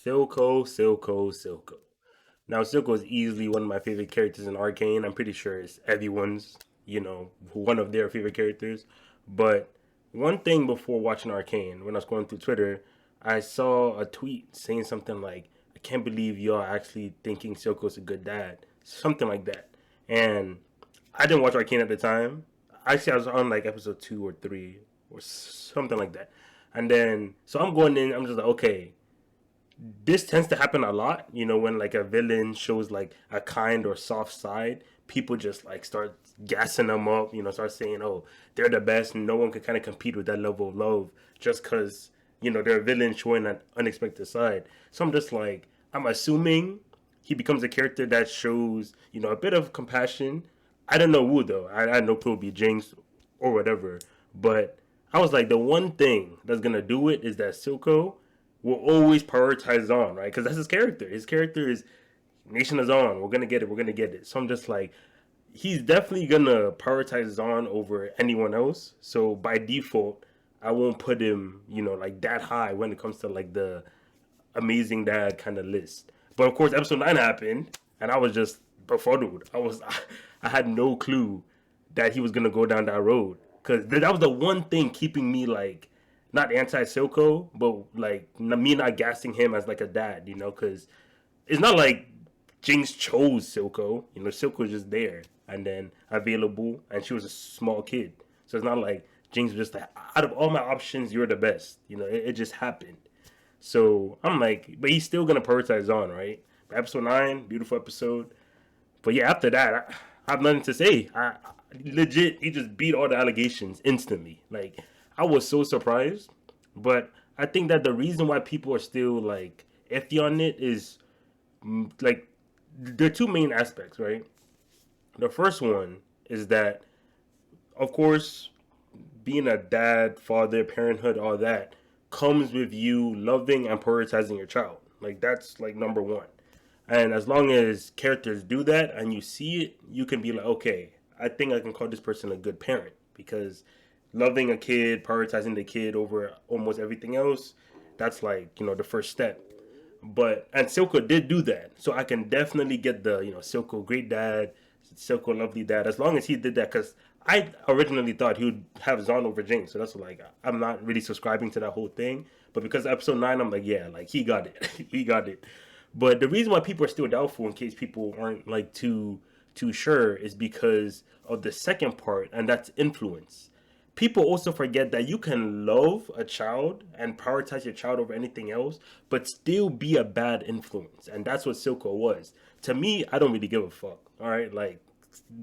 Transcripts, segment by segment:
Silco. Now, Silco is easily one of my favorite characters in Arcane. I'm pretty sure it's everyone's, one of their favorite characters. But one thing before watching Arcane, when I was going through Twitter, I saw a tweet saying something like, I can't believe y'all actually thinking Silco's a good dad. Something like that. And I didn't watch Arcane at the time. Actually, I was on like episode 2 or 3 or something like that. And then, so I'm going in, I'm just like, okay, this tends to happen a lot, when like a villain shows like a kind or soft side, people just like start gassing them up, start saying, oh, they're the best, and no one can kind of compete with that level of love just because, they're a villain showing an unexpected side. So I'm just like, I'm assuming he becomes a character that shows, a bit of compassion. I don't know who though. I know it will be Jinx or whatever, but I was like, the one thing that's gonna do it is that Silco will always prioritize on, right? Because that's his character. His character is Nation is on. We're gonna get it. We're gonna get it. So I'm just like, he's definitely gonna prioritize on over anyone else. So by default, I won't put him, like that high when it comes to like the amazing dad kind of list. But of course, episode 9 happened, and I was just befuddled. I had no clue that he was gonna go down that road because that was the one thing keeping me like not anti Silco, but like me not gassing him as like a dad, because it's not like Jinx chose Silco. Silco was just there and then available, and she was a small kid, so it's not like Jinx was just like, out of all my options, you're the best. It just happened. So I'm like, but he's still gonna prioritize on, right? Episode 9, beautiful episode. But yeah, after that, I have nothing to say. I legit, he just beat all the allegations instantly. Like, I was so surprised. But I think that the reason why people are still like iffy on it is like there are two main aspects, right? The first one is that, of course, being a dad, father, parenthood, all that comes with you loving and prioritizing your child. Like, that's like number one. And as long as characters do that and you see it, you can be like, okay, I think I can call this person a good parent because loving a kid, prioritizing the kid over almost everything else, that's like, the first step. But and Silco did do that. So I can definitely get the, Silco great dad, Silco lovely dad, as long as he did that, because I originally thought he would have Zon over Jinx. So that's like, I'm not really subscribing to that whole thing. But because episode 9, I'm like, yeah, like he got it. He got it. But the reason why people are still doubtful, in case people aren't like too sure, is because of the second part, and that's influence. People also forget that you can love a child and prioritize your child over anything else, but still be a bad influence. And that's what Silco was. To me, I don't really give a fuck. All right, like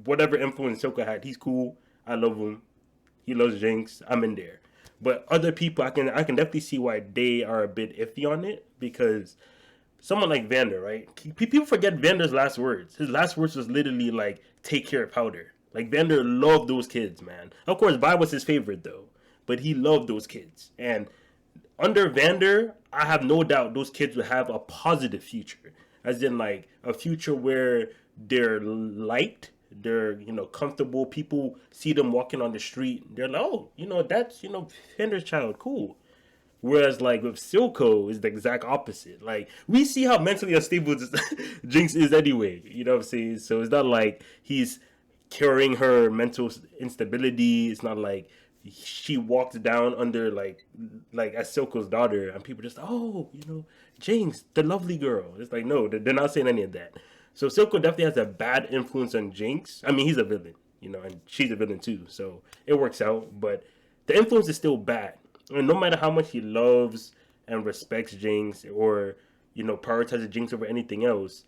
whatever influence Silco had, he's cool. I love him. He loves Jinx. I'm in there. But other people, I can definitely see why they are a bit iffy on it, because someone like Vander, right? People forget Vander's last words. His last words was literally like, "Take care of Powder." Like Vander loved those kids, man. Of course, Vi was his favorite though, but he loved those kids. And under Vander, I have no doubt those kids will have a positive future, as in like a future where they're liked, they're comfortable. People see them walking on the street, they're like, oh, that's Vander's child, cool. Whereas like with Silco is the exact opposite. Like we see how mentally unstable Jinx is anyway. You know what I'm saying? So it's not like he's curing her mental instability. It's not like she walked down under like as Silco's daughter, and people just, oh, Jinx, the lovely girl. It's like, no, they're not saying any of that. So Silco definitely has a bad influence on Jinx. I mean, he's a villain, and she's a villain too. So it works out, but the influence is still bad. And no matter how much he loves and respects Jinx, or prioritizes Jinx over anything else,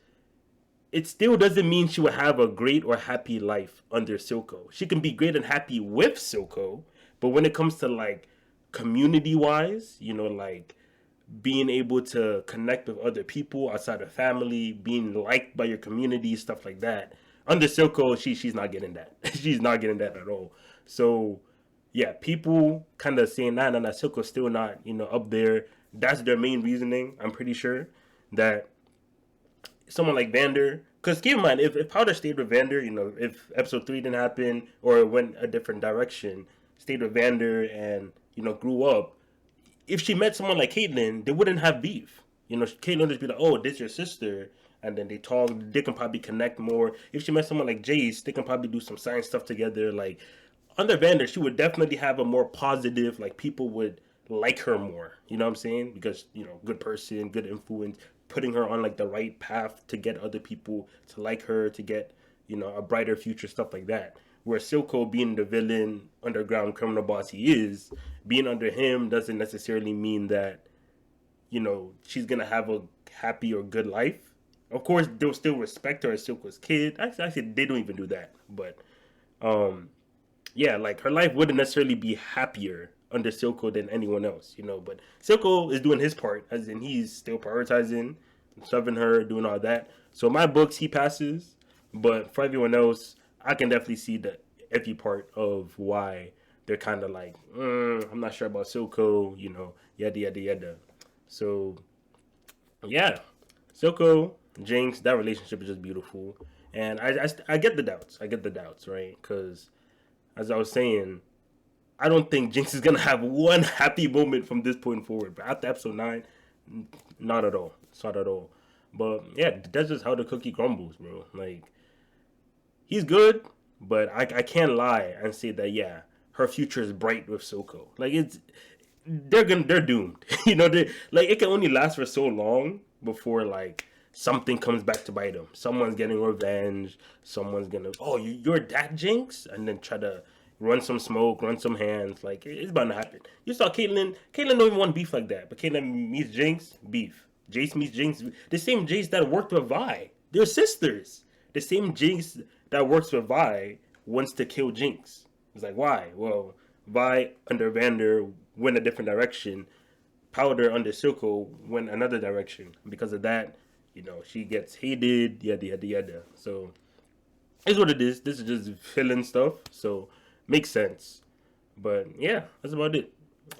it still doesn't mean she will have a great or happy life under Silco. She can be great and happy with Silco, but when it comes to like community wise, like being able to connect with other people outside of family, being liked by your community, stuff like that. Under Silco, she's not getting that. She's not getting that at all. So yeah, people kind of saying that Silco's still not, up there. That's their main reasoning. I'm pretty sure that someone like Vander, because keep in mind, if Powder stayed with Vander, if episode 3 didn't happen or it went a different direction, stayed with Vander and grew up, if she met someone like Caitlyn, they wouldn't have beef. You know, Caitlyn would just be like, "Oh, this your sister," and then they talk. They can probably connect more. If she met someone like Jace, they can probably do some science stuff together. Like under Vander, she would definitely have a more positive. Like people would like her more. You know what I'm saying? Because good person, good influence, putting her on like the right path to get other people to like her, to get a brighter future, stuff like that. Where Silco, being the villain, underground criminal boss he is, being under him doesn't necessarily mean that she's gonna have a happy or good life. Of course, they'll still respect her as Silco's kid. Actually, they don't even do that. But yeah, like her life wouldn't necessarily be happier under Silco than anyone else. But Silco is doing his part, as in he's still prioritizing, shoving her, doing all that. So in my books, he passes. But for everyone else, I can definitely see the iffy part of why they're kind of like, I'm not sure about Silco, yada yada yada. So yeah, Silco, Jinx, that relationship is just beautiful, and I get the doubts. I get the doubts, right? Because as I was saying, I don't think Jinx is gonna have one happy moment from this point forward. But after episode 9, not at all. It's not at all. But yeah, that's just how the cookie crumbles, bro. Like he's good, but I can't lie and say that yeah, her future is bright with Silco. Like they're doomed. They like it can only last for so long before like something comes back to bite them. Someone's getting revenge. Someone's gonna you're that Jinx, and then try to run some smoke, run some hands. Like it's bound to happen. You saw Caitlyn. Caitlyn don't even want beef like that, but Caitlyn meets Jinx, beef. Jace meets Jinx. The same Jace that worked with Vi. They're sisters. The same Jinx that works with Vi wants to kill Jinx. It's like why? Well, Vi under Vander went a different direction. Powder under Silco went another direction. Because of that, she gets hated, yada yada yada. So it's what it is. This is just villain stuff. So makes sense. But yeah, that's about it.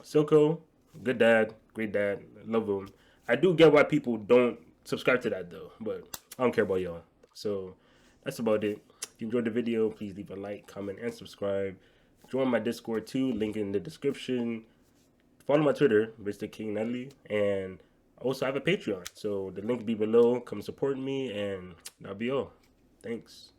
Silco, good dad, great dad, love him. I do get why people don't subscribe to that though, but I don't care about y'all. So that's about it. If you enjoyed the video, please leave a like, comment, and subscribe. Join my Discord too, link in the description. Follow my Twitter, Mr. King Nelly, and I also have a Patreon. So the link will be below. Come support me, and that'll be all. Thanks.